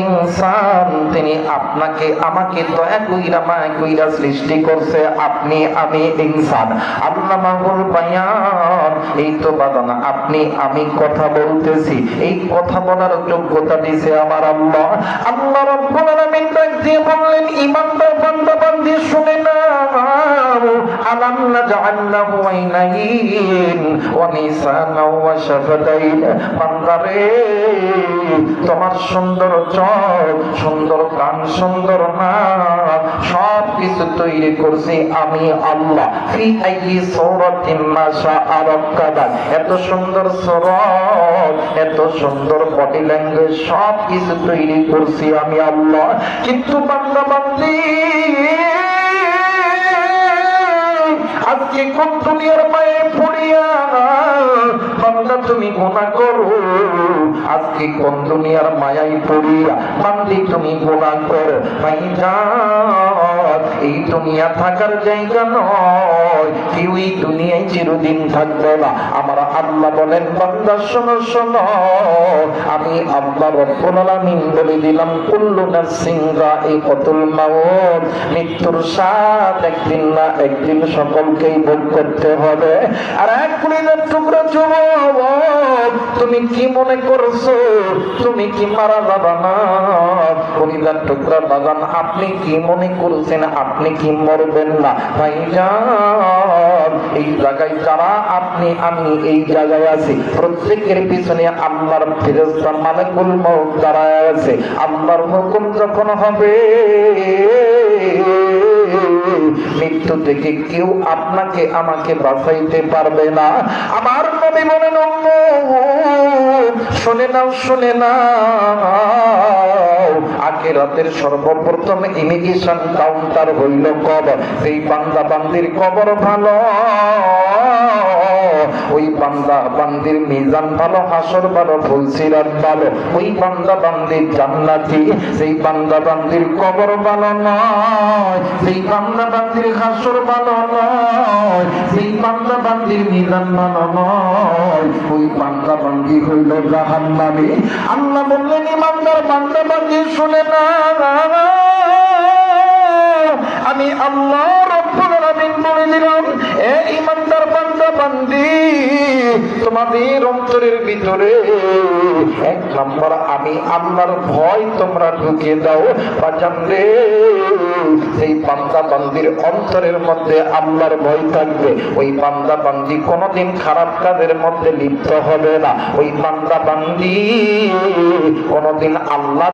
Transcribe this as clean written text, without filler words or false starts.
ইনসান, তিনি আপনাকে আমাকে দয়া কইরা মায়া কইরা সৃষ্টি করছে, আপনি আমি ইনসান। আল্লামাহুল বায়ান, এই তো বাদান আপনি আমি কথা বলতেছি, এই কথা বলার যোগ্যতা দিয়েছে আমার আল্লাহ। আল্লাহ রাব্বুল আলামিন দিয়ে বললেন, ইমানদার বান্দা বান্দি শুনে নাও, আলাম নাজআল লাহু আইনাইন ওয়া লিসানাও ওয়া শাফাতাইন। বান্দারে, তোমার সুন্দর চোখ, সুন্দর কান, সুন্দর নাক, সব কিছু তৈরি করছি আমি আল্লাহ। ফি আইয়ি সূরাতিন মা শাআ রাক্কাবা, এত সুন্দর সুরত, এত সুন্দর বডি ল্যাঙ্গুয়েজ, সব কিছু তৈরি করছি আমি আল্লাহ। কিন্তু বান্দা বান্দি, আজকে কোন দুনিয়ার মায়ে পড়িয়া বান্দা তুমি গুনাহ করো, আজকে কোন দুনিয়ার মায়াই পড়িয়া বান্দি তুমি গুনাহ করো। ভাইজান, এই দুনিয়া থাকার জায়গা নয়, কেউ এই দুনিয়ায় চিরদিন থাকবে না। আমার আল্লাহ বলেন, বান্দা শোনো শোনো, আমি আল্লাহ রাব্বুল আলামিন বলে দিলাম, কুল্লু নাফসিন যায়িকাতুল মাউত, মৃত্যুর স্বাদ একদিন না একদিন সকলকেই ভোগ করতে হবে। আর এক কুলিনের টুকরা যুবক, তুমি কি মনে করছো তুমি কি মারা যাবা না? কুলিনের টুকরা বাগান, আপনি কি মনে করছেন আপনি কি মরবেন না? ভাইজান, এই জায়গায় যারা আপনি আমি এই জায়গায় আছি, প্রত্যেকের পিছনে আল্লাহর ফেরেশতা মালাকুল মউত দাঁড়ায় আছে। আল্লাহর হুকুম যখন হবে, মৃত্যু থেকে কেউ আপনাকে আমাকে বাঁচাইতে পারবে না। আমার নবী বলেন, শুনে নাও শুনে নাও, আখিরাতের সর্বপ্রথম ইমিগ্রেশন কাউন্টার হইল কবর। সেই বান্দা বান্দির কবর ভালো, ওই বান্দা বান্দির মিজান ভালো, হাসর ভালো, ফুলসিরাত ভালো, ওই বান্দা বান্দির জান্নাতি। সেই বান্দা বান্দির কবর ভালো নয়, সেই বান্দা বান্দির হাসর ভালো নয়, সেই বান্দা বান্দির মিজান ভালো নয়, ওই বান্দা বান্দি হইল জাহান্নামী। আল্লাহ বললেন, ইমানদার বান্দা বান্দি শুনে না, আমি আল্লাহ রাব্বুল আলামিন বলে দিলাম, এ ইমানদার বান্দা বান্দি, তোমাদের অন্তরের ভিতরে এক নম্বর আমি আল্লাহর ভয় তোমরা ঢুকিয়ে দাও। বাজান রে, সেই বান্দা বান্দির অন্তরের মধ্যে আল্লাহর ভয় থাকবে, ওই বান্দা বান্দি কোনোদিন খারাপ কাজের মধ্যে লিপ্ত হবে না, ওই বান্দা বান্দি কোনোদিন আল্লাহ